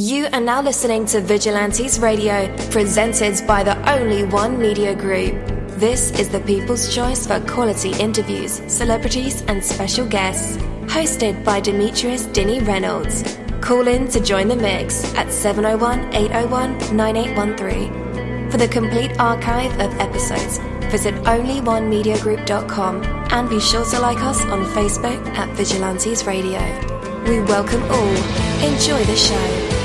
You are now listening to Vigilantes Radio, presented by the Only One Media Group. This is the people's choice for quality interviews, celebrities and special guests. Hosted by Demetrius Dini Reynolds. Call in to join the mix at 701-801-9813. For the complete archive of episodes, visit onlyonemediagroup.com and be sure to like us on Facebook at Vigilantes Radio. We welcome all. Enjoy the show.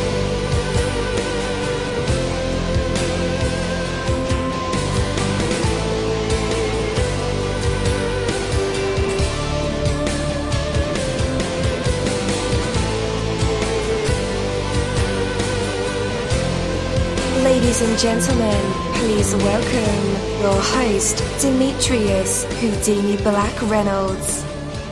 Ladies and gentlemen, please welcome your host, Demetrius Houdini Black Reynolds.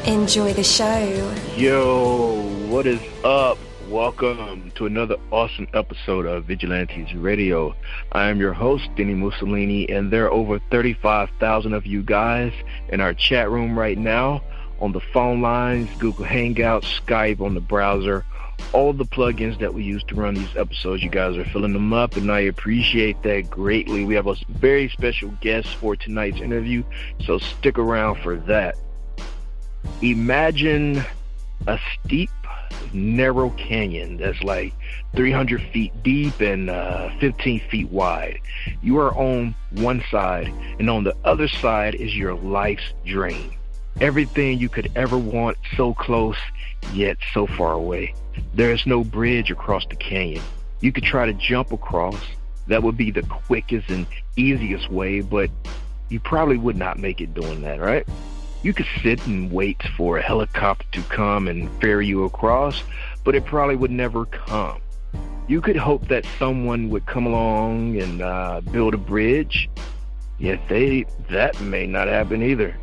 Enjoy the show. Yo, what is up? Welcome to another awesome episode of Vigilantes Radio. I am your host, dini-mussolini, and there are over 35,000 of you guys in our chat room right now, on the phone lines, Google Hangouts, Skype, on the browser. All the plugins that we use to run these episodes, you guys are filling them up, and I appreciate that greatly. We have a very special guest for tonight's interview, so stick around for that. Imagine a steep, narrow canyon that's like 300 feet deep and 15 feet wide. You are on one side, and on the other side is your life's dream. Everything you could ever want, so close, yet so far away. There is no bridge across the canyon. You could try to jump across. That would be the quickest and easiest way, but you probably would not make it doing that, right? You could sit and wait for a helicopter to come and ferry you across, but it probably would never come. You could hope that someone would come along and build a bridge, yet that may not happen either.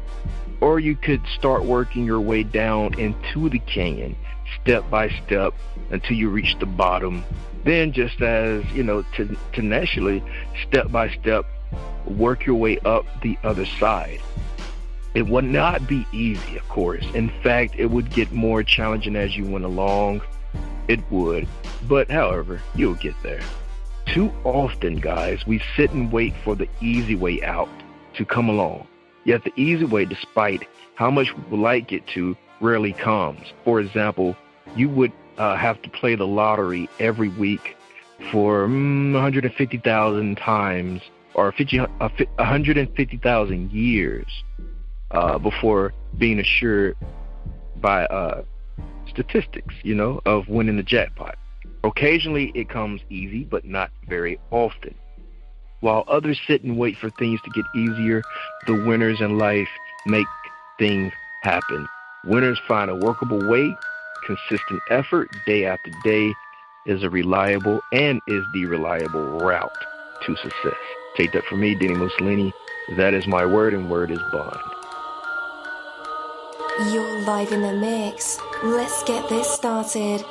Or you could start working your way down into the canyon, step by step, until you reach the bottom. Then, just as, tenaciously, step by step, work your way up the other side. It would not be easy, of course. In fact, it would get more challenging as you went along. It would. But, however, you'll get there. Too often, guys, we sit and wait for the easy way out to come along. Yet the easy way, despite how much we would like it to, rarely comes. For example, you would have to play the lottery every week for 150,000 times, or 150,000 years before being assured by statistics, of winning the jackpot. Occasionally it comes easy, but not very often. While others sit and wait for things to get easier, the winners in life make things happen. Winners find a workable way. Consistent effort day after day is the reliable route to success. Take that from me, Dini-Mussolini. That is my word, and word is bond. You're live in the mix. Let's get this started.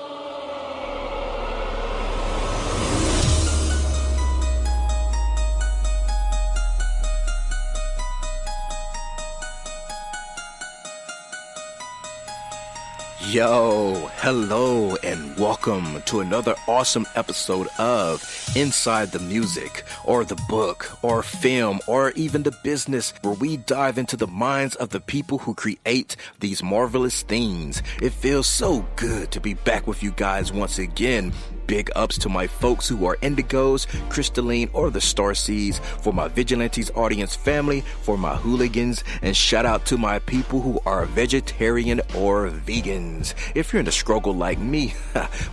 Yo, hello, and welcome to another awesome episode of Inside the Music, or the book, or film, or even the business, where we dive into the minds of the people who create these marvelous things. It feels so good to be back with you guys once again. Big ups to my folks who are indigos, crystalline, or the starseeds, for my Vigilantes audience family, for my hooligans, and shout out to my people who are vegetarian or vegans. If you're in the struggle like me,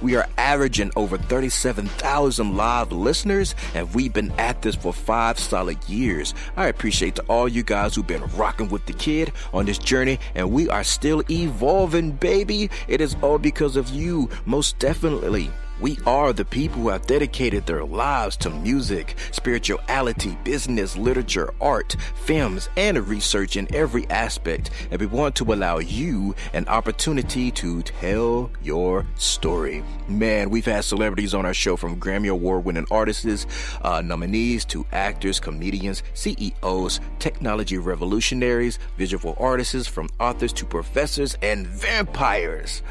we are averaging over 37,000 live listeners, and we've been at this for 5 solid years. I appreciate to all you guys who've been rocking with the kid on this journey, and we are still evolving, baby. It is all because of you, most definitely. We are the people who have dedicated their lives to music, spirituality, business, literature, art, films, and research in every aspect. And we want to allow you an opportunity to tell your story. Man, we've had celebrities on our show, from Grammy Award-winning artists, nominees, to actors, comedians, CEOs, technology revolutionaries, visual artists, from authors to professors and vampires.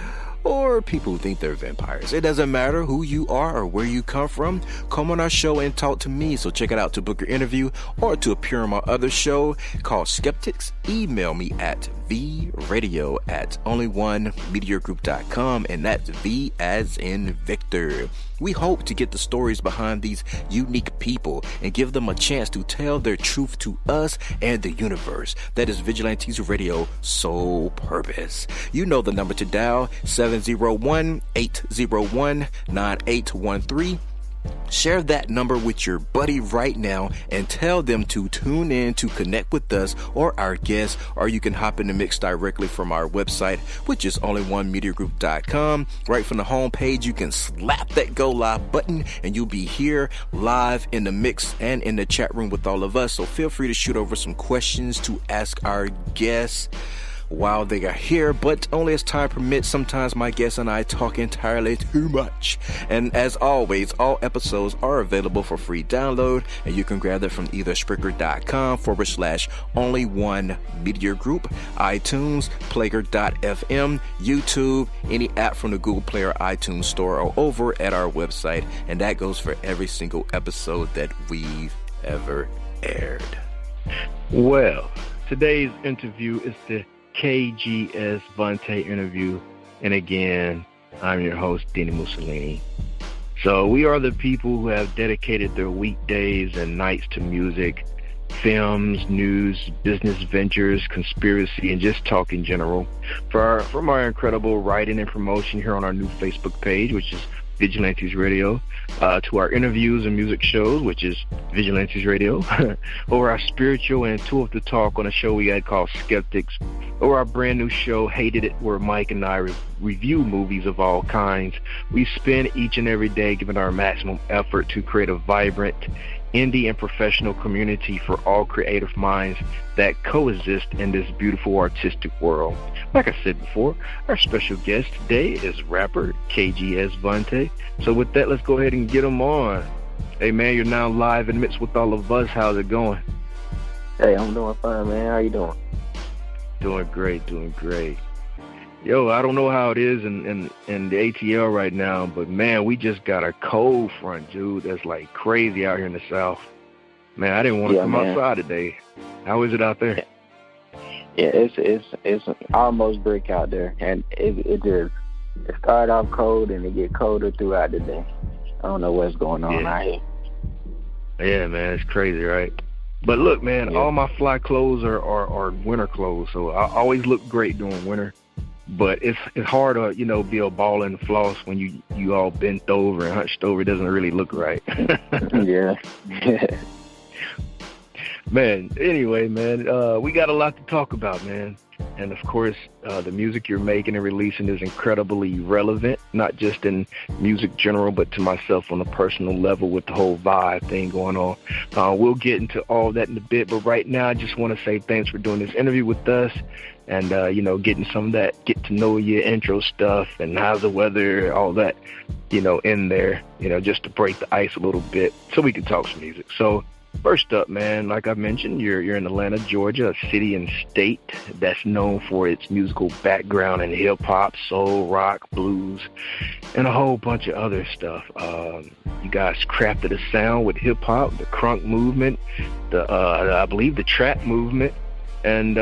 or people who think they're vampires. It doesn't matter who you are or where you come from. Come on our show and talk to me. So check it out to book your interview or to appear on my other show called Skeptics. Email me at vradio@onlyonemediagroup.com, and that's V as in Victor. We hope to get the stories behind these unique people and give them a chance to tell their truth to us and the universe. That is Vigilantes Radio sole purpose. You know the number to dial, 701-801-9813. Share that number with your buddy right now and tell them to tune in to connect with us or our guests, or you can hop in the mix directly from our website, which is onlyonemediagroup.com. Right from the home page, you can slap that go live button and you'll be here live in the mix and in the chat room with all of us. So feel free to shoot over some questions to ask our guests while they are here, but only as time permits. Sometimes my guests and I talk entirely too much. And as always, all episodes are available for free download, and you can grab that from either Spreaker.com/onlyonemediagroup, iTunes, Player.fm, YouTube, any app from the Google Play or iTunes Store, or over at our website. And that goes for every single episode that we've ever aired. Well, today's interview is the KG Vonte Interview, and again, I'm your host, dini-mussolini. So we are the people who have dedicated their weekdays and nights to music, films, news, business ventures, conspiracy, and just talk in general. From our incredible writing and promotion here on our new Facebook page, which is Vigilantes Radio, to our interviews and music shows, which is Vigilantes Radio, or our spiritual and tool of the talk on a show we had called Skeptics, or our brand new show, Hated It, where Mike and I review movies of all kinds. We spend each and every day giving our maximum effort to create a vibrant indie and professional community for all creative minds that coexist in this beautiful artistic world. Like I said before, our special guest today is rapper KG Vonte. So with that, let's go ahead and get him on. Hey man, you're now live in the midst with all of us. How's it going? Hey, I'm doing fine, man. How you doing? Doing great. Yo, I don't know how it is in the ATL right now, but man, we just got a cold front, dude. That's like crazy out here in the South. Man, I didn't want to come outside today. How is it out there? Yeah, it's almost break out there, and it started off cold and it get colder throughout the day. I don't know what's going on out here. Yeah, man, it's crazy, right? But look, man, all my fly clothes are winter clothes, so I always look great during winter. But it's hard to, be a ball and floss when you all bent over and hunched over. It doesn't really look right. Yeah. Man, anyway, man, we got a lot to talk about, man. And, of course, the music you're making and releasing is incredibly relevant, not just in music general, but to myself on a personal level with the whole vibe thing going on. We'll get into all that in a bit, but right now I just want to say thanks for doing this interview with us and, getting some of that get-to-know-you intro stuff and how's the weather, all that, in there, just to break the ice a little bit so we can talk some music. So, first up, man, like I mentioned, you're in Atlanta, Georgia, a city and state that's known for its musical background in hip-hop, soul, rock, blues, and a whole bunch of other stuff. You guys crafted a sound with hip-hop, the crunk movement, I believe the trap movement, and,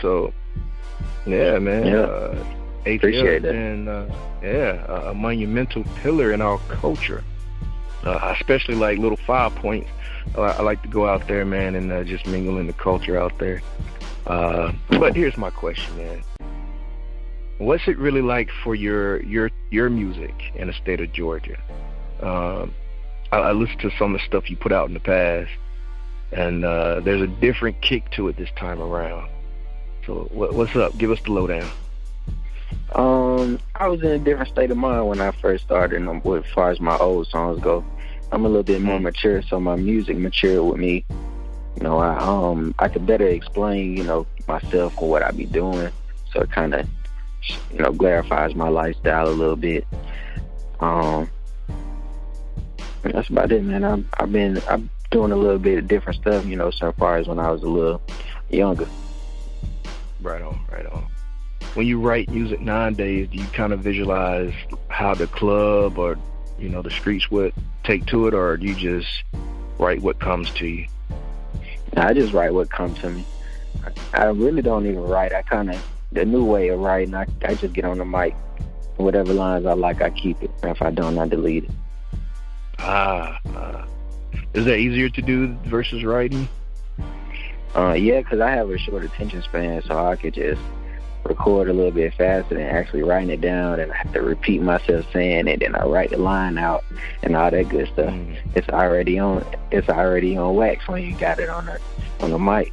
so, yeah, man. Yeah. Appreciate it. And, a monumental pillar in our culture. Especially like little 5 points. I like to go out there, man, and just mingle in the culture out there. But here's my question, man. What's it really like for your music in the state of Georgia? I listened to some of the stuff you put out in the past, and there's a different kick to it this time around. So what's up? Give us the lowdown. I was in a different state of mind when I first started, as far as my old songs go. I'm a little bit more mature, so my music matured with me. I could better explain, myself and what I be doing. So it kind of, clarifies my lifestyle a little bit. That's about it, man. I'm doing a little bit of different stuff, so far as when I was a little younger. Right on. when you write music nowadays, do you kind of visualize how the club or, you know, the streets would take to it, or do you just write what comes to you? I just write what comes to me. I really don't even write. The new way of writing, I just get on the mic. Whatever lines I like, I keep it. If I don't, I delete it. Is that easier to do versus writing? Yeah, because I have a short attention span, so I could just record a little bit faster than actually writing it down, and I have to repeat myself saying it, and I write the line out and all that good stuff. It's already on wax when you got it on the mic.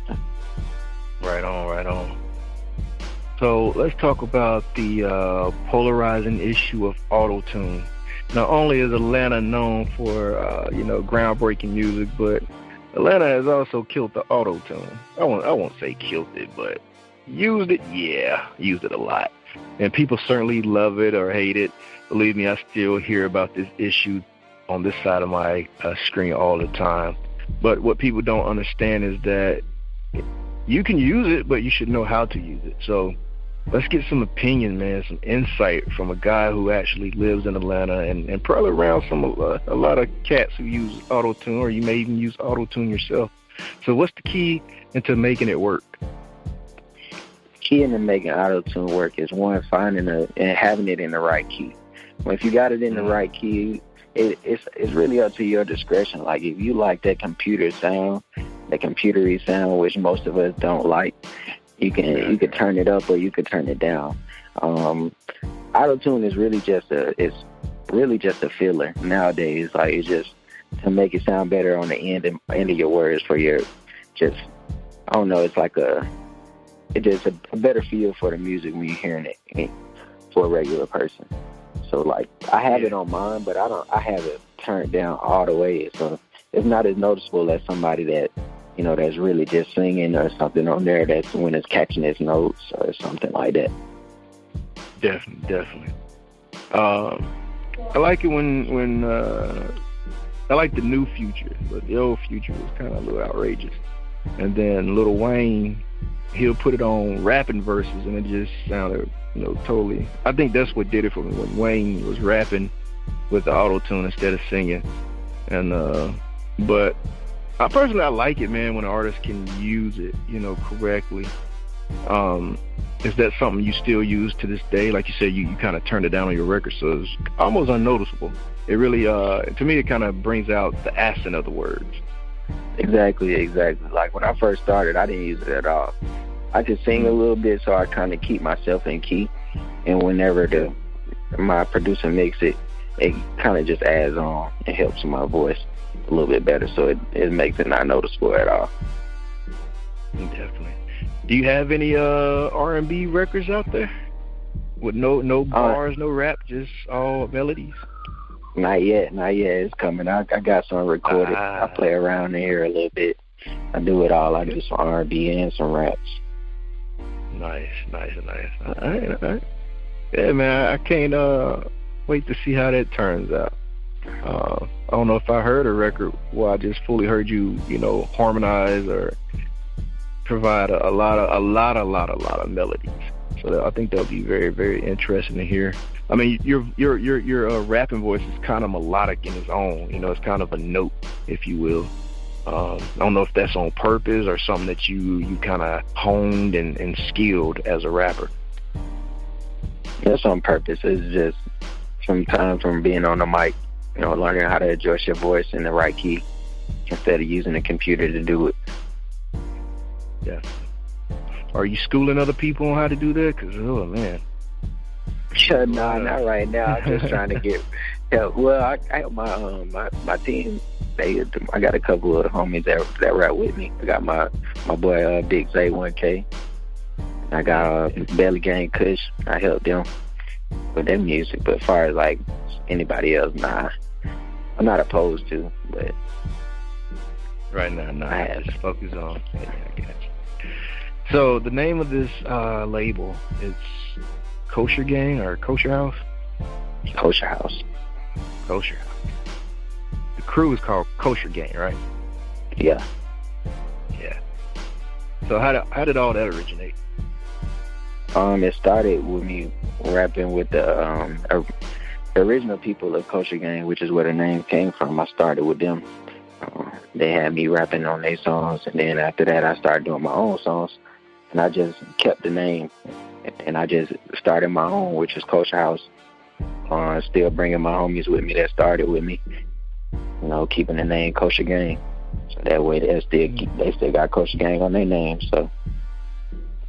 Right on. So let's talk about the polarizing issue of auto-tune. Not only is Atlanta known for groundbreaking music, but Atlanta has also killed the auto-tune. I won't say killed it, but used it. Yeah, used it a lot. And people certainly love it or hate it. Believe me, I still hear about this issue on this side of my screen all the time. But what people don't understand is that you can use it, but you should know how to use it. So let's get some opinion, man, some insight from a guy who actually lives in Atlanta and probably around a lot of cats who use auto-tune, or you may even use auto-tune yourself. So what's the key into making it work? Key into making auto-tune work is, one, finding and having it in the right key. Well, if you got it in the right key, it's really up to your discretion. Like, if you like that computer sound, the computery sound, which most of us don't like, you can turn it up or you can turn it down. Auto-tune is really just a filler nowadays. Like, it's just to make it sound better on the end of your words for your just, I don't know, it's like it's just a better feel for the music when you're hearing it for a regular person. So, like, I have it on mine, but I have it turned down all the way, so it's not as noticeable as somebody that, you know, that's really just singing or something on there that's when it's catching its notes or something like that. Definitely. I like it when I like the new Future, but the old Future was kind of a little outrageous. And then Lil Wayne, he'll put it on rapping verses, and it just sounded, you know, totally. I think that's what did it for me, when Wayne was rapping with the auto-tune instead of singing. And but I personally like it, man, when an artist can use it, you know, correctly. Is that something you still use to this day? Like you said, you kind of turned it down on your record, so it's almost unnoticeable. It really, to me, it kind of brings out the accent of the words. Exactly. Like, when I first started, I didn't use it at all. I just sing a little bit, so I kind of keep myself in key. And whenever my producer mix it, it kind of just adds on and helps my voice a little bit better, so it makes it not noticeable at all. Definitely. Do you have any R&B records out there with no bars, no rap, just all melodies? Not yet. It's coming. I got some recorded. I play around in here a little bit. I do it all. I do some R&B and some raps. Nice. All right. Yeah, man, I can't wait to see how that turns out. I don't know if I heard a record where I just fully heard you, you know, harmonize or provide a lot of melodies. So I think that'll be very, very interesting to hear. I mean, your rapping voice is kind of melodic in its own. You know, it's kind of a note, if you will. I don't know if that's on purpose or something that you kind of honed and skilled as a rapper. That's on purpose. It's just sometimes from being on the mic, you know, learning how to adjust your voice in the right key instead of using a computer to do it. Yeah. Are you schooling other people on how to do that? Because, oh, man. No, not right now. I'm just trying to get help. Well, I my team. I got a couple of homies that rap with me. I got my boy Big Zay 1K. I got Belly Gang Kush. I help them with their music. But as far as like anybody else, nah, I'm not opposed to. But right now, I just focus on. Yeah, I got you. So the name of this label, it's Kosher Gang or Kosher-house? Kosher-house. Kosher-house. The crew is called Kosher-gang, right? Yeah. Yeah. So how did all that originate? It started with me rapping with the original people of Kosher Gang, which is where the name came from. I started with them. They had me rapping on their songs, and then after that, I started doing my own songs, and I just kept the name, and I just started my own, which is Kosher-house. Still bringing my homies with me that started with me, keeping the name Kosher Gang. So that way they still got Kosher Gang on their name. So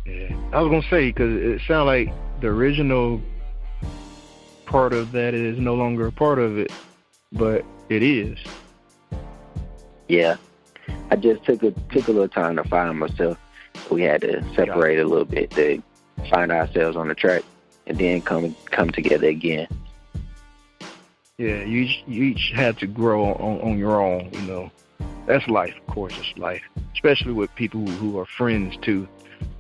yeah, I was gonna say, because it sounds like the original part of that is no longer a part of it, but it is. Yeah, I just took a little time to find myself. We had to separate a little bit to find ourselves on the track, and then come together again. Yeah, you each had to grow on your own. That's life, of course. It's life, especially with people who are friends too.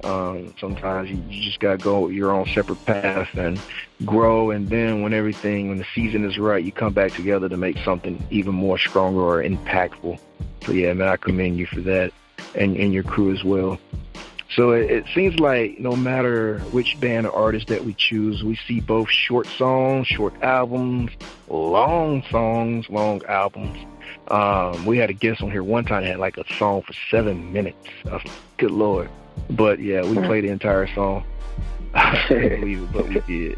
Sometimes you just gotta go your own separate path and grow, and then when the season is right, you come back together to make something even more stronger or impactful. So yeah, man, I commend you for that, and your crew as well. So it seems like no matter which band or artist that we choose, we see both short songs, short albums, long songs, long albums. We had a guest on here one time that had like a song for 7 minutes. I was like, good Lord. But yeah, we played the entire song. I can't believe it, but we did.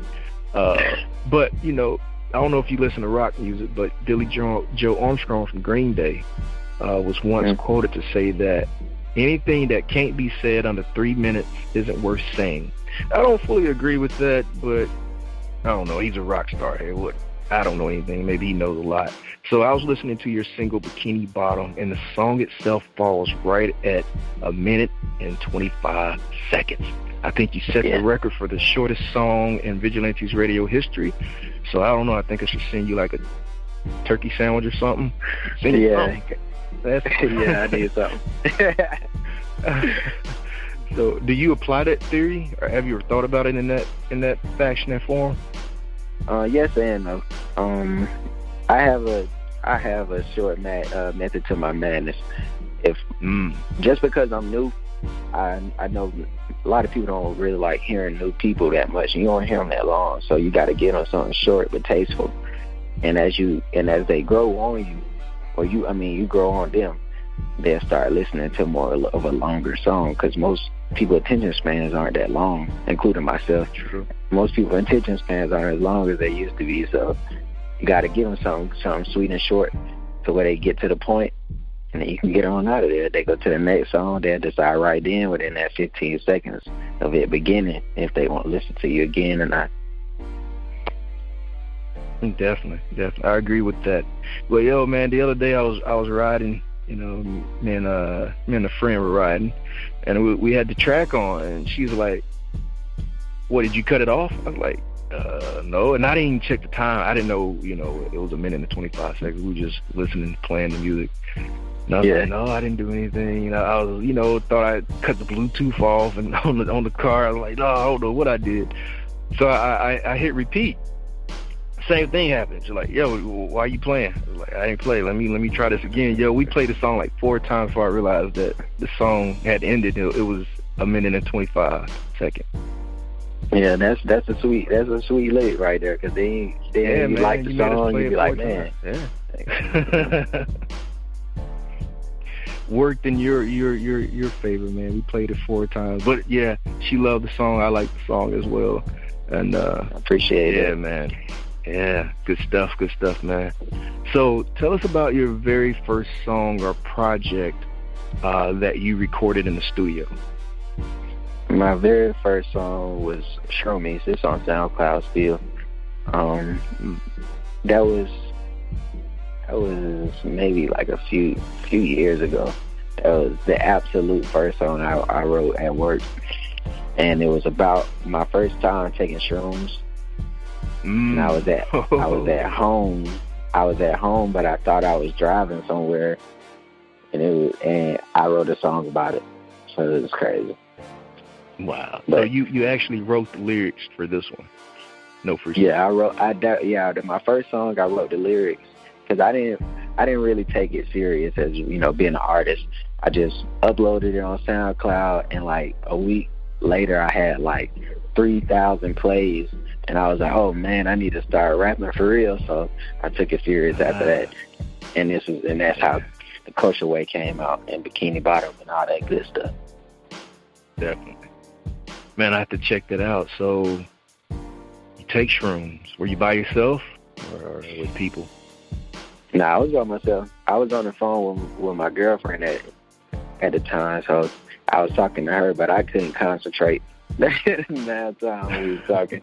But, I don't know if you listen to rock music, but Billy Joe Armstrong from Green Day was once quoted to say that anything that can't be said under 3 minutes isn't worth saying. I don't fully agree with that, but I don't know. He's a rock star here. I don't know anything. Maybe he knows a lot. So I was listening to your single Bikini-Bottom, and the song itself falls right at 1 minute and 25 seconds. I think you set the record for the shortest song in Vigilantes radio history. So I don't know. I think I should send you like a turkey sandwich or something. Send you something. I need something. So do you apply that theory, or have you ever thought about it in that fashion and form? Yes and no. I have a short method to my madness. Just because I'm new, I know a lot of people don't really like hearing new people that much, and you don't hear them that long. So you got to get on something short but tasteful. And as they grow on you, or you grow on them, they'll start listening to more of a longer song, because most people attention spans aren't that long, including myself. True. Most people attention spans aren't as long as they used to be, so you got to give them something sweet and short, so where they get to the point, and then you can get on out of there. They go to the next song, they'll decide right then within that 15 seconds of it beginning if they want to listen to you again or not. Definitely. I agree with that. Well, yo, man, the other day I was riding. Me and a friend were riding, and we had the track on, and she's like, "What, did you cut it off?" I was like, "No," and I didn't even check the time. I didn't know, it was 1 minute and 25 seconds. We were just listening, playing the music. And I was like, "No, I didn't do anything." I was, thought I cut the Bluetooth off, and on the car, I was like, "No, I don't know what I did." So I hit repeat. Same thing happened. She's like, "Yo, why are you playing?" I was like, "I ain't play. Let me try this again." Yo, we played the song like 4 times before I realized that the song had ended. It was 1 minute and 25 seconds. Yeah, that's a sweet lick right there. Because then you like the song, you be like, man, yeah. Worked in your favor, man. We played it 4 times, but yeah, she loved the song. I like the song as well, and appreciate it. Yeah, man. Yeah, good stuff, man. So tell us about your very first song or project that you recorded in the studio. My very first song was Shroomies. It's on SoundCloud still. That was maybe like a few years ago. That was the absolute first song I wrote at work, and it was about my first time taking shrooms. And I was at home, but I thought I was driving somewhere, and I wrote a song about it. So it was crazy. Wow! But, so you actually wrote the lyrics for this one? No, for sure. Yeah, my first song I wrote the lyrics, because I didn't really take it serious as being an artist. I just uploaded it on SoundCloud, and like a week later I had like 3,000 plays, and I was like, oh man, I need to start rapping for real. So I took it serious after that, and that's how the Kosher Way came out, and Bikini-Bottom and all that good stuff. Definitely. Man, I have to check that out. So you take shrooms. Were you by yourself or with people? No, I was by myself. I was on the phone with my girlfriend at the time, so I was talking to her, but I couldn't concentrate that time we was talking.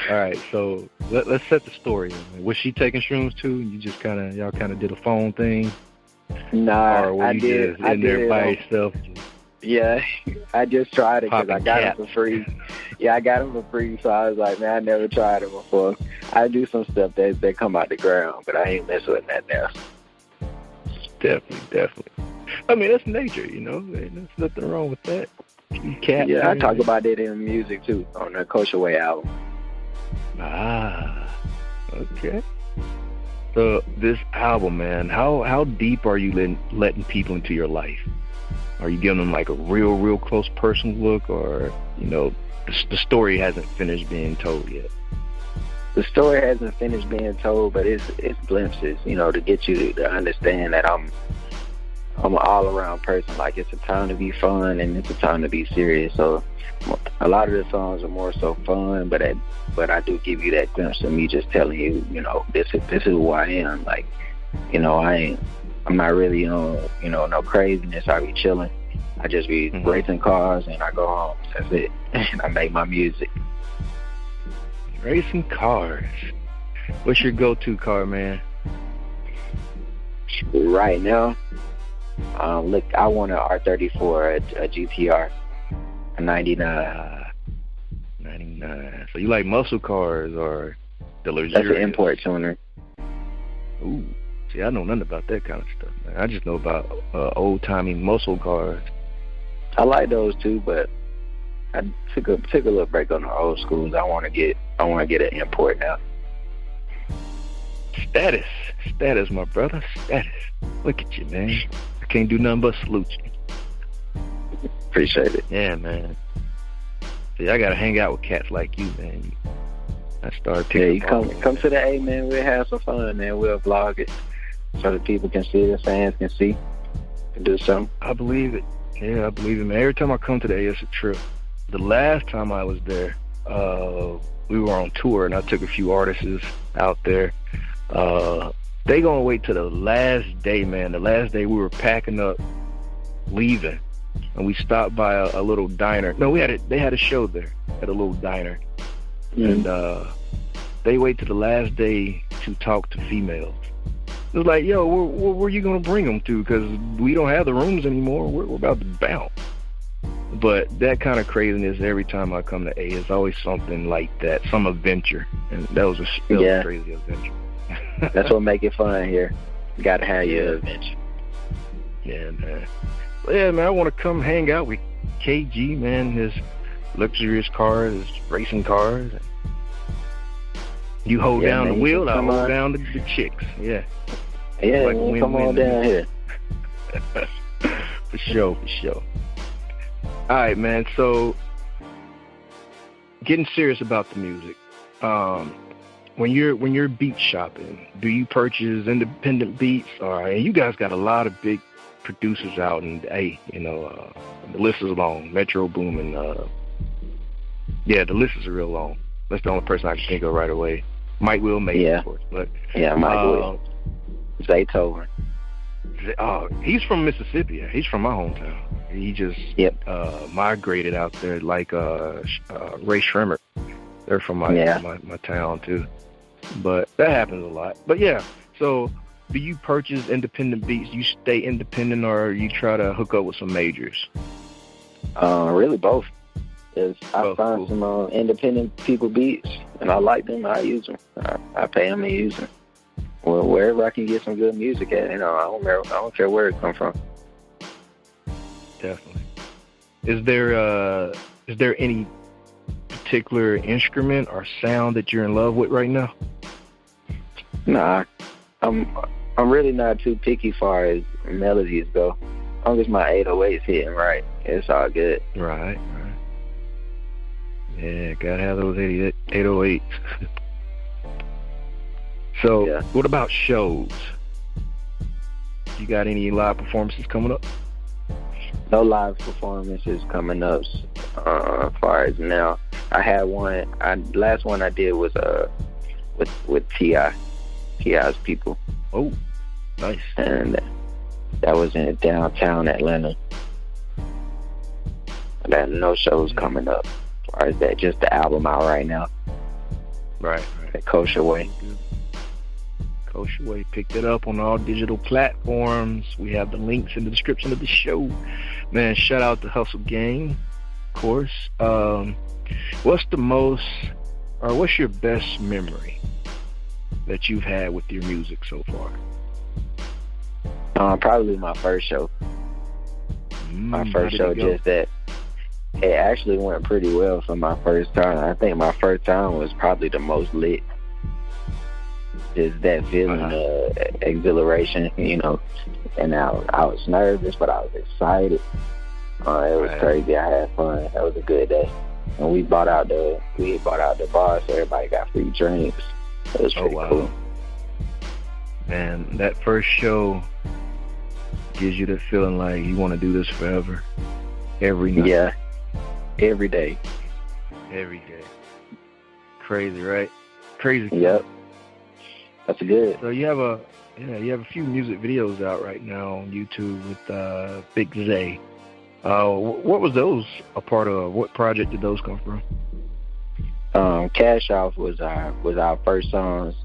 All right, so let's set the story. Was she taking shrooms too? You just y'all kind of did a phone thing? Nah, or were I you did. Just in there by yourself? Yeah, I just tried it because I got cap. them for free. Yeah, I got them for free, so I was like, man, I never tried it before. I do some stuff that come out the ground, but I ain't messing with that now. Definitely. I mean, that's nature, you know. There's nothing wrong with that. Cat. Yeah, I talk about it in music too on the Kosher Way album. Ah, okay. So this album, man, how deep are you letting people into your life? Are you giving them like a real close personal look, or, you know, the story hasn't finished being told yet? The story hasn't finished being told, but it's glimpses, you know, to get you to understand that I'm an all-around person. Like, it's a time to be fun and it's a time to be serious. So a lot of the songs are more so fun, but I do give you that glimpse of me just telling you, you know, this is who I am. Like, you know, I'm not really on, you know, no craziness. I be chilling. I just be racing cars and I go home. That's it. And I make my music. Racing cars. What's your go-to car, man? Right now, look, I want an R34, a GTR, a 99. 99. So you like muscle cars or the luxurious? That's an import tuner. Ooh. See, I know nothing about that kind of stuff, man. I just know about old-timey muscle cars. I like those too, but I took a little break on the old schools. I want to get an import now. Status, my brother, status. Look at you, man. I can't do nothing but salute you. Appreciate it. Yeah, man. See, I gotta hang out with cats like you, man. I started picking. Yeah, you come to the A, man. We'll have some fun, man. We'll vlog it so that people can see, the fans can see, and do something. I believe it. Yeah, I believe it, man. Every time I come to the A, it's a trip. The last time I was there, we were on tour, and I took a few artists out there. They gonna wait till the last day, man. The last day we were packing up, leaving, and we stopped by a little diner. No, they had a show there at a little diner, and they wait till the last day to talk to females. It was like, yo, where you gonna bring them to? Because we don't have the rooms anymore. We're about to bounce. But that kind of craziness, every time I come to A, it's always something like that, some adventure. And that was a crazy adventure. That's what make it fun here. You got to have your adventure. Yeah, man. But yeah, man, I want to come hang out with KG, man, his luxurious cars, his racing cars. You hold down the wheel, I hold down the chicks. Yeah. Yeah, like come on down here. For sure. All right, man. So, getting serious about the music. When you're beat shopping, do you purchase independent beats? And you guys got a lot of big producers out, and you know, the list is long. Metro Boomin. The list is real long. That's the only person I can think of right away. Mike Will made it, of course. But Mike Will. Zaytoven. He's from Mississippi. He's from my hometown. He just migrated out there, like Ray Schremer. They're from my town too. But that happens a lot. But yeah, so do you purchase independent beats? You stay independent, or you try to hook up with some majors? Really both. I find some independent people beats, and I like them. I use them. I pay them and use them. Well, wherever I can get some good music at, you know, I don't care where it comes from. Definitely. Is there any particular instrument or sound that you're in love with right now? Nah, I'm really not too picky far as melodies go. long as my 808's hitting right, it's all good. Right. Yeah, gotta have those 808s. So, Yeah. What about shows? You got any live performances coming up? No live performances coming up as far as now. I had one. Last one I did was with T.I.'s people. Oh, nice. And that was in downtown Atlanta. That no shows coming up. As far as that, just the album out right now. Right. The Kosher Way. Kosher Way. Picked it up on all digital platforms. We have the links in the description of the show. Man, shout out to Hustle Gang, of course. What's your best memory that you've had with your music so far? Probably my first show. My first show, just that it actually went pretty well for my first time. I think my first time was probably the most lit. Just that feeling of exhilaration, and I was nervous, but I was excited. It was crazy. I had fun. That was a good day. And we bought out the bar, so everybody got free drinks. It was pretty cool. Man, that first show gives you the feeling like you want to do this forever. Every night. Yeah. Every day. Every day. Crazy, right? Crazy. Yep. That's good. So you have a few music videos out right now on YouTube with Big Zay. What was those a part of? What project did those come from? Cash Off was our first songs.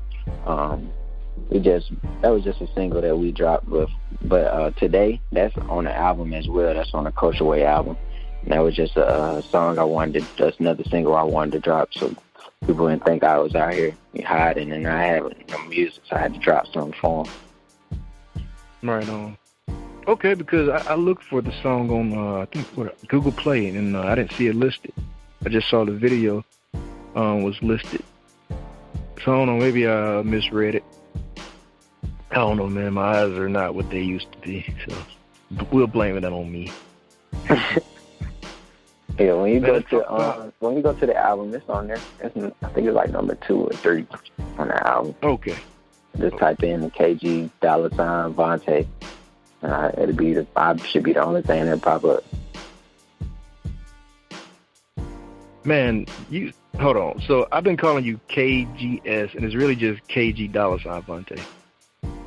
That was just a single that we dropped with. But Today, that's on the album as well. That's on the Kosher Way album. And that was just a song that's another single I wanted to drop, so people wouldn't think I was out here hiding and I had no music, so I had to drop something for them. Right on. Okay, because I looked for the song on Google Play, and I didn't see it listed. I just saw the video was listed. So I don't know, maybe I misread it. I don't know, man. My eyes are not what they used to be, so we'll blame it on me. Yeah, when you go to the album, it's on there. I think it's like number 2 or 3 on the album. Okay. Just type in the KG $Vonte. I should be the only thing that pop up. Man, you hold on. So I've been calling you KGS, and it's really just KG $Vonte.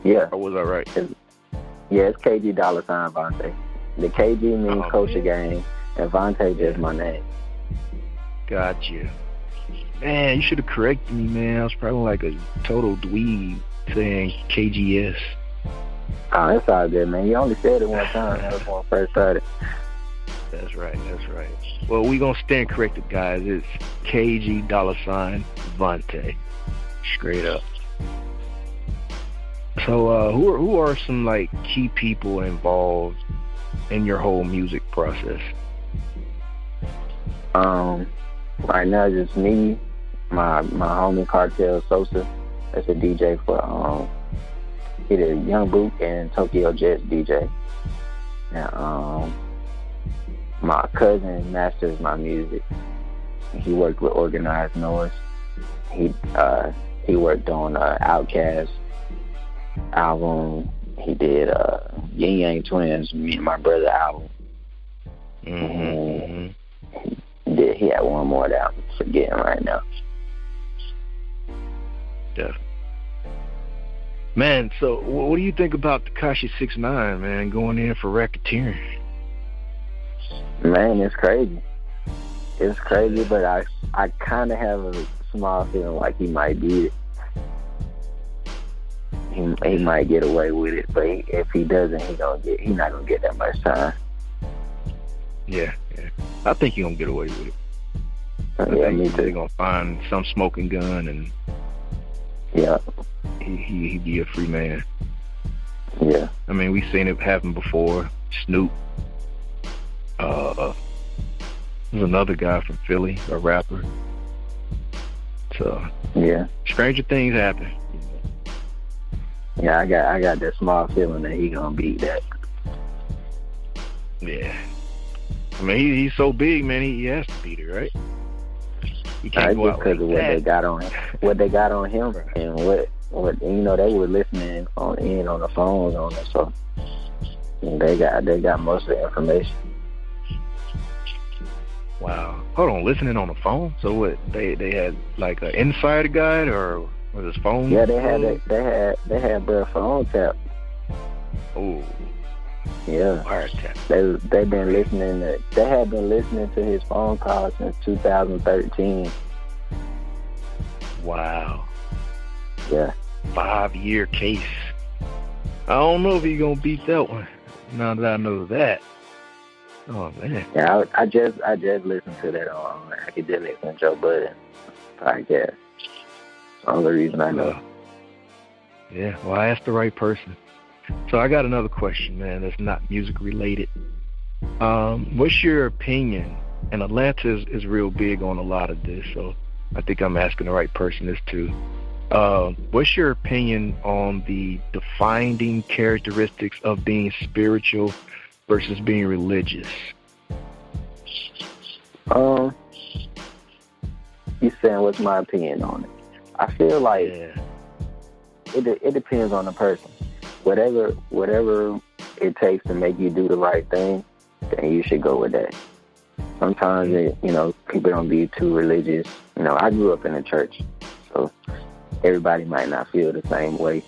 Yeah. Or was I right? It's KG $Vonte. The KG means Kosher Gang, and Vonte just my name. Got you. Man, you should have corrected me, man. I was probably like a total dweeb saying KGS. Oh, it's all good, man. You only said it one time. That was when I first started. That's right. Well, we gonna stand corrected, guys. It's KG $Vonte. Straight up. So, who are some like key people involved in your whole music process? Right now, just me, my homie Cartel Sosa. That's a DJ for he did Young Boot and Tokyo Jets DJ. And my cousin masters my music. He worked with Organized Noise. He worked on Outkast album. He did Yin Yang Twins, me and my brother album. Mm-hmm. He had one more that I'm forgetting right now. Yeah. Man, so what do you think about Tekashi 6ix9ine, man, going in for racketeering? Man, it's crazy. It's crazy, but I kind of have a small feeling like he might beat it. He might get away with it, but if he doesn't, he's not gonna get that much time. Yeah. I think he's gonna get away with it. Me too. They're gonna find some smoking gun, and he be a free man. Yeah. I mean, we've seen it happen before. Snoop. There's another guy from Philly, a rapper. So yeah, stranger things happen. Yeah, I got that small feeling that he gonna beat that. Yeah. I mean, he's so big, man. He has to beat it, right? He can't go out because of what that. they got on him, and what they were listening on the phones on it, so they got most of the information. Wow. Hold on, listening on the phone? So what? They had like an insider guide, or was his phone? Yeah, they had their phone tapped. Oh. Yeah. Wiretap. They've been listening they had been listening to his phone calls since 2013. Wow. Yeah. 5-year case. I don't know if he's gonna beat that one. Now that I know that. Oh man. Yeah, I just listened to that on Academics and Joe Budden podcast. That's the only reason I know. Yeah, well, I asked the right person. So I got another question, man, that's not music related. What's your opinion? And Atlanta is real big on a lot of this, so I think I'm asking the right person this too. What's your opinion on the defining characteristics of being spiritual versus being religious? You saying what's my opinion on it? I feel like it depends on the person. Whatever it takes to make you do the right thing, then you should go with that. Sometimes people don't be too religious. I grew up in a church, so everybody might not feel the same way.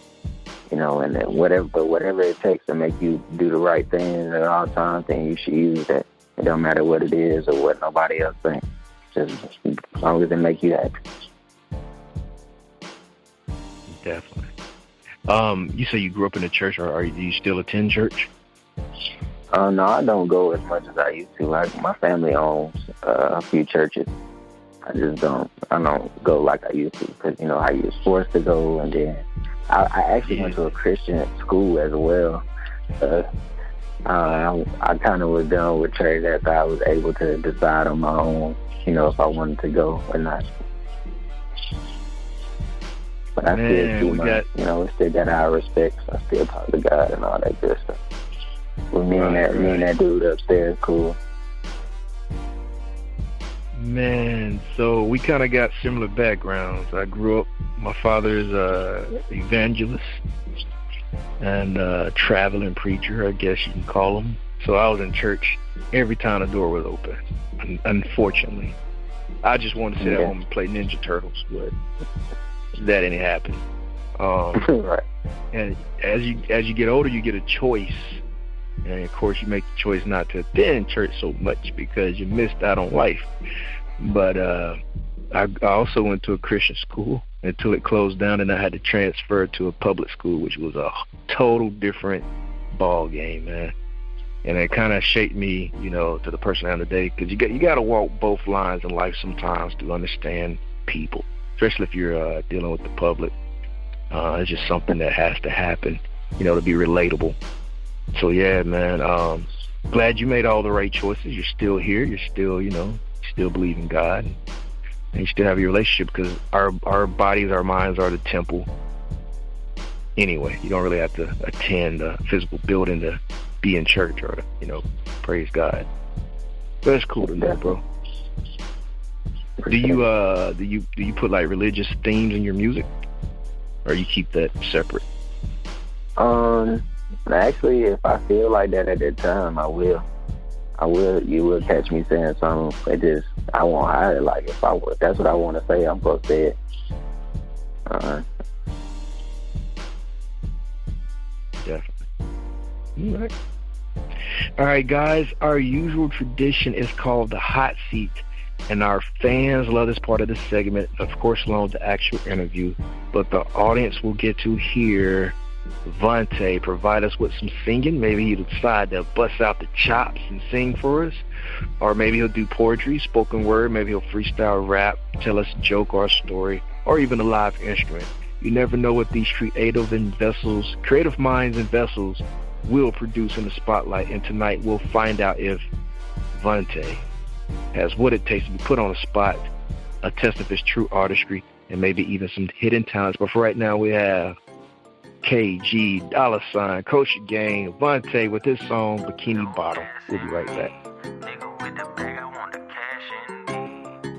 And then whatever it takes to make you do the right thing at all times, then you should use that. It don't matter what it is or what nobody else thinks. Just as long as it make you happy. Definitely. You say you grew up in a church, or do you still attend church? No, I don't go as much as I used to. Like, my family owns a few churches. I don't go like I used to, because, I was forced to go, and then I actually went to a Christian school as well. I kind of was done with church after I was able to decide on my own, if I wanted to go or not. But I we still got our respect. I still talk to God and all that good stuff. With me and that dude upstairs, cool. Man, so we kind of got similar backgrounds. I grew up, my father is an evangelist and a traveling preacher, I guess you can call him. So I was in church every time the door was open, unfortunately. I just wanted to sit at home and play Ninja Turtles, but that didn't happen. Right. And as you get older, you get a choice. And of course, you make the choice not to attend church so much because you missed out on life. But I also went to a Christian school until it closed down, and I had to transfer to a public school, which was a total different ball game, man. And it kind of shaped me, to the person I am today, because you got to walk both lines in life sometimes to understand people, especially if you're dealing with the public. It's just something that has to happen, to be relatable. So yeah, man, glad you made all the right choices. You're still here. You're still, still believe in God, and you still have your relationship, because our bodies, our minds are the temple. Anyway, you don't really have to attend a physical building to be in church or to, praise God. But that's cool to know, bro. Do you put like religious themes in your music, or you keep that separate? Actually, if I feel like that at that time, I will. You will catch me saying something. I won't hide it. Like, if that's what I want to say, I'm supposed to say it. Definitely. All right, guys. Our usual tradition is called the hot seat, and our fans love this part of the segment, of course, along with the actual interview. But the audience will get to hear Vonte provide us with some singing. Maybe he'll decide to bust out the chops and sing for us, or maybe he'll do poetry, spoken word. Maybe he'll freestyle rap, tell us a joke or a story, or even a live instrument. You never know what these creative minds and vessels will produce in the spotlight. And tonight we'll find out if Vonte has what it takes to be put on the spot, a test of his true artistry, and maybe even some hidden talents. But for right now, we have KG, $ kosher-gang-vonte with his song Bikini-Bottom. We'll be right back.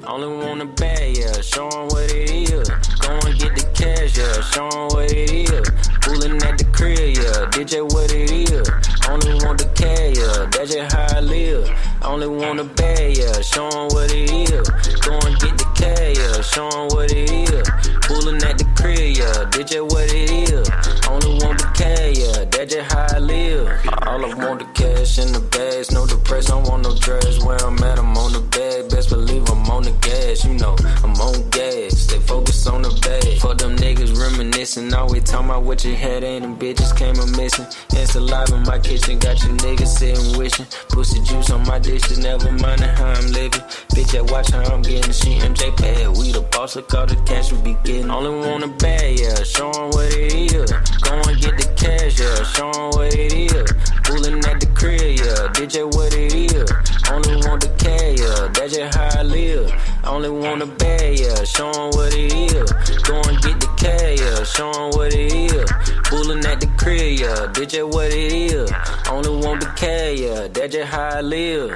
Only want a bag, yeah, show 'em what it is. Go and get the cash, yeah, show 'em what it is. Fooling at the crib, yeah, DJ what it is. Only want the cash, yeah, that's just how I live. Only want a bag, yeah, show 'em what it is. Go and get the cash, yeah, show 'em what it is. Fooling at the crib, yeah, DJ what it is. Only want the cash, yeah, that's just how I live. All I want the cash in the bags, no depression, I want no drugs. Where I'm at, I'm on the bag, best believe I'm on the gas, you know, I'm on gas. Stay focused on the bag. For them niggas reminiscing, always talking about what you had, ain't them bitches came a missing. It's alive in my kitchen, got you niggas sitting wishing. Pussy juice on my dishes, never mind how I'm living. Bitch, I watch how I'm getting. She MJ pad, we the boss, look all the cash we be getting. Only want a bag, yeah, show 'em what it is. Go and get the cash, yeah, show 'em what it is. Fooling at the crib, yeah, DJ what it is. Only want the cash, yeah, that's just how I live. Only want a bag, yeah, show 'em what it is. Go and get the cash, yeah, show 'em what it is. Fooling at the crib, yeah, DJ what it is. Only want the cash, yeah, that's just how I live.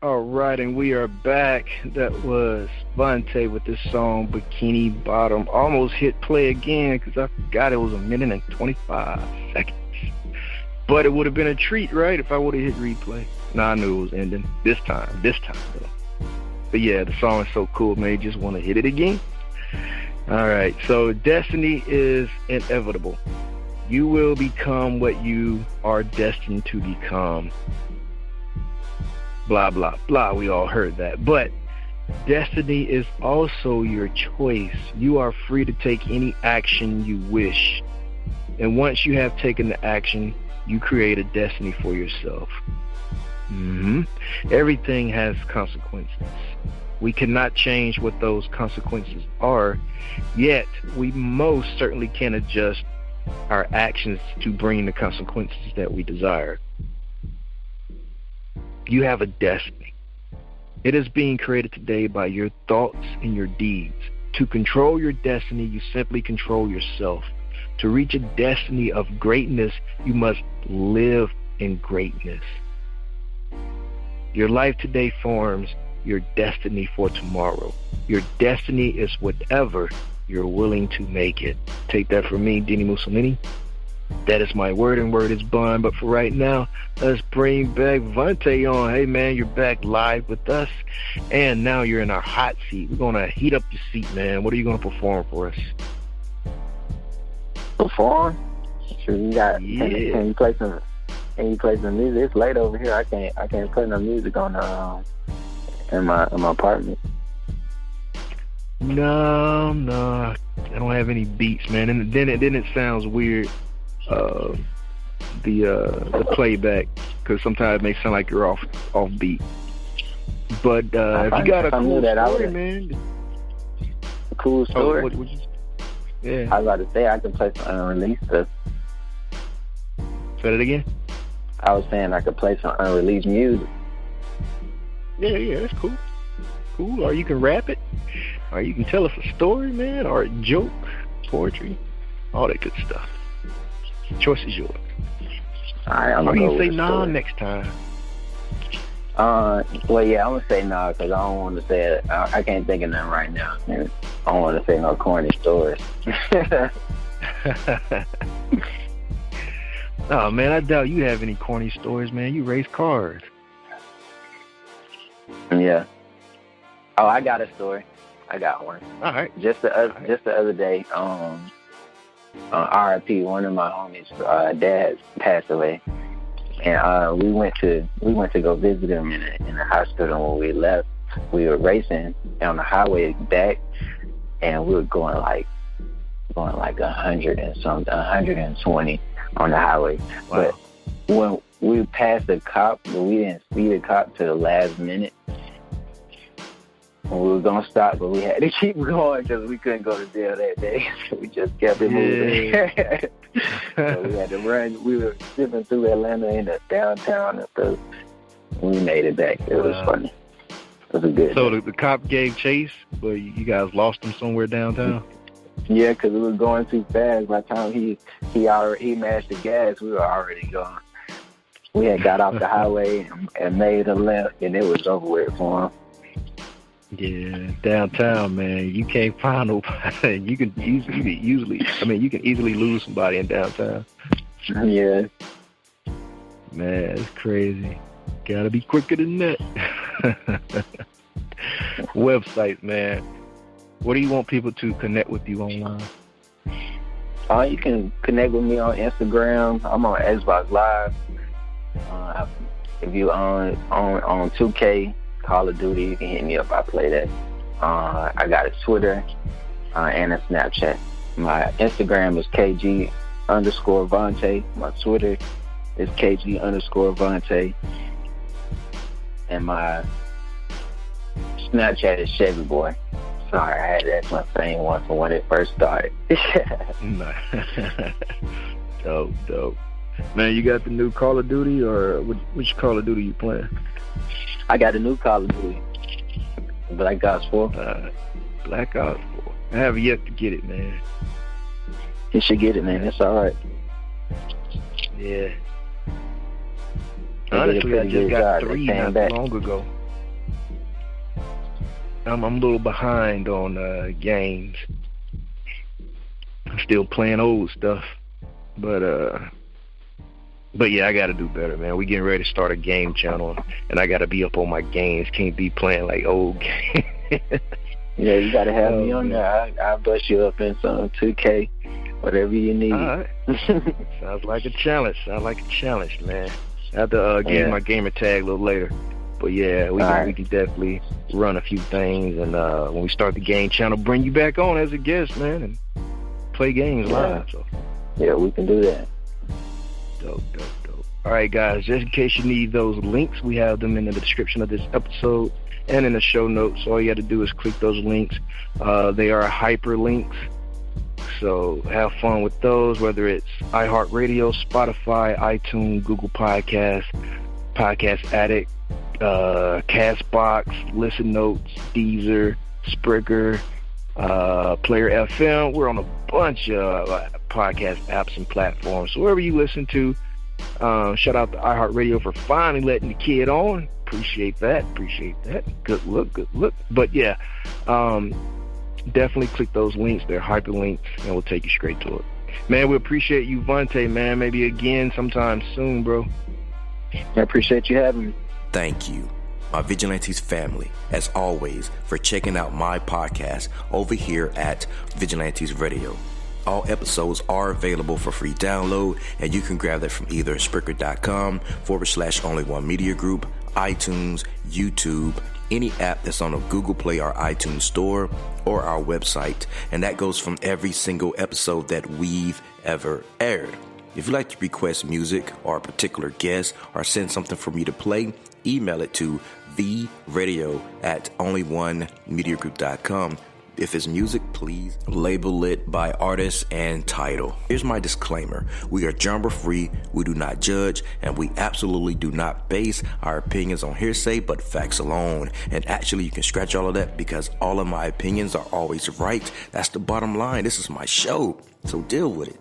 All right, and we are back. That was Vonte with this song, Bikini Bottom. Almost hit play again because I forgot it was 1 minute and 25 seconds. But it would have been a treat, right, if I would have hit replay. Nah, I knew it was ending. This time though. But yeah, the song is so cool, man. You just want to hit it again. All right, so destiny is inevitable. You will become what you are destined to become. Blah, blah, blah. We all heard that. But destiny is also your choice. You are free to take any action you wish. And once you have taken the action, you create a destiny for yourself. Everything has consequences. We cannot change what those consequences are, yet we most certainly can adjust our actions to bring the consequences that we desire. You have a destiny. It is being created today by your thoughts and your deeds. To control your destiny, you simply control yourself. To reach a destiny of greatness, you must live in greatness. Your life today forms your destiny for tomorrow. Your destiny is whatever you're willing to make it. Take that from me, dini-mussolini. That is my word, and word is bond. But for right now, let's bring back Vonte on. Hey, man, you're back live with us, and now you're in our hot seat. We're going to heat up the seat, man. What are you going to perform for us? Perform? Sure, you got. Yeah. Can you play some? Can you play some music? It's late over here. I can't play no music on in my apartment. No, I don't have any beats, man. And then it sounds weird. The playback, because sometimes it may sound like you're off beat. But if you got a cool story, man. A cool story? Yeah. I was about to say I can play some unreleased stuff. Say that again? I was saying I could play some unreleased music. Yeah, that's cool. Cool. Or you can rap it. Or you can tell us a story, man. Or a joke, poetry, all that good stuff. The choice is yours. All right, I'm or going to you can say nah next time. Well, yeah, I'm going to say nah because I don't want to say it. I can't think of nothing right now. I don't want to say no corny stories. Oh, man, I doubt you have any corny stories, man. You race cars. Yeah. Oh, I got a story. I got one. All right. Just the other day, RIP, one of my homies' dad passed away, and we went to go visit him in the hospital. When we left, we were racing on the highway back, and we were going like 100 and something, 120 on the highway. Wow. But when we passed the cop, but we didn't see the cop till the last minute. We were going to stop, but we had to keep going because we couldn't go to jail that day. So we just kept it moving. So we had to run. We were zipping through Atlanta in the downtown and stuff. We made it back. It was funny. It was a good So the cop gave chase, but you guys lost him somewhere downtown? Yeah, because we were going too fast. By the time he mashed the gas, we were already gone. We had got off the highway and made a left, and it was over with for him. Yeah, downtown, man, you can't find nobody. You can easily lose somebody in downtown. Yeah. Man, it's crazy. Gotta be quicker than that. Websites, man. What do you want people to connect with you online? You can connect with me on Instagram. I'm on Xbox Live. If you on 2K, Call of Duty, you can hit me up. I play that. I got a Twitter and a Snapchat. My Instagram is KG_Vonte. My Twitter is KG_Vonte. And my Snapchat is Chevy Boy. Sorry, that's my same one from when it first started. Dope. Man, you got the new Call of Duty, or which Call of Duty you playing? I got a new Call of Duty, Black Ops 4. Black Ops 4. I have yet to get it, man. You should get it, man. It's all right. Yeah. Honestly, I just got 3 not long ago. I'm a little behind on games. I'm still playing old stuff, but yeah, I got to do better, man. We getting ready to start a game channel, and I got to be up on my games. Can't be playing like old games. Yeah, you got to have me on there. I'll bust you up in some 2K, whatever you need. All right. Sounds like a challenge, man. I have to get my gamer tag a little later. But yeah, we can definitely run a few things, and when we start the game channel, bring you back on as a guest, man, and play games live. So. Yeah, we can do that. Dope. All right, guys, just in case you need those links, we have them in the description of this episode and in the show notes. All you got to do is click those links. They are hyperlinks, so have fun with those, whether it's iHeartRadio, Spotify, iTunes, Google Podcasts, Podcast Addict, Castbox, Listen Notes, Deezer, Spreaker, Player FM. We're on a bunch of podcast apps and platforms. So wherever you listen to, shout out to iHeartRadio for finally letting the kid on. Appreciate that. Good look. But yeah, definitely click those links. They're hyperlinks, and we'll take you straight to it. Man, we appreciate you, Vonte, man. Maybe again sometime soon, bro. I appreciate you having me. Thank you, my Vigilantes family, as always, for checking out my podcast over here at Vigilantes Radio. All episodes are available for free download, and you can grab that from either Spreaker.com/only1media group, iTunes, YouTube, any app that's on a Google Play or iTunes store, or our website. And that goes from every single episode that we've ever aired. If you'd like to request music or a particular guest or send something for me to play, email it to theradio@onlyonemediagroup.com. If it's music, please label it by artist and title. Here's my disclaimer. We are genre free, we do not judge, and we absolutely do not base our opinions on hearsay but facts alone. And actually, you can scratch all of that because all of my opinions are always right. That's the bottom line. This is my show, so deal with it.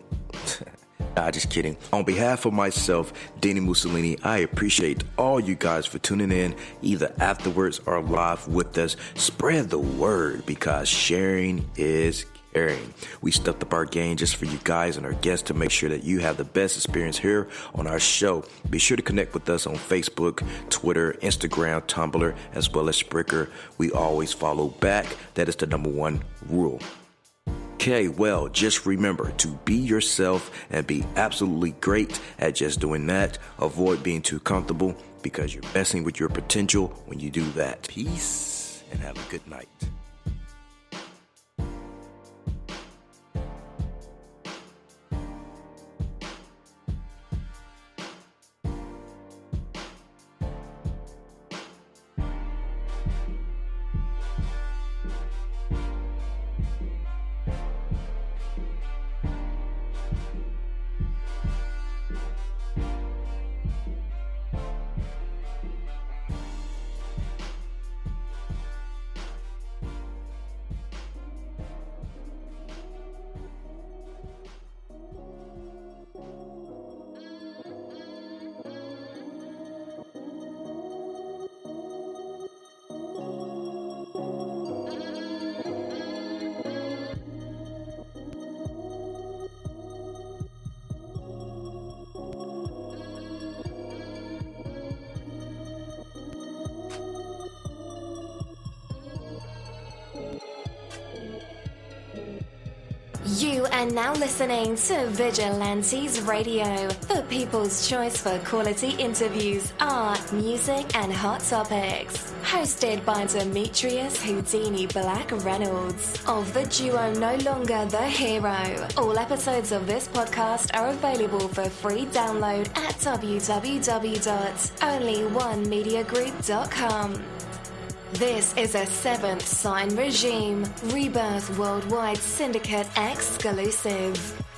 Nah, just kidding. On behalf of myself, Dini-Mussolini, I appreciate all you guys for tuning in, either afterwards or live with us. Spread the word, because sharing is caring. We stepped up our game just for you guys and our guests to make sure that you have the best experience here on our show. Be sure to connect with us on Facebook, Twitter, Instagram, Tumblr, as well as Spreaker. We always follow back. That is the #1 rule. Okay, well, just remember to be yourself and be absolutely great at just doing that. Avoid being too comfortable, because you're messing with your potential when you do that. Peace, and have a good night. You are now listening to Vigilantes Radio, the people's choice for quality interviews, art, music, and hot topics. Hosted by Demetrius Houdini Black Reynolds of the duo No Longer the Hero. All episodes of this podcast are available for free download at www.onlyonemediagroup.com. This is a Seventh Sign Regime Rebirth Worldwide Syndicate exclusive.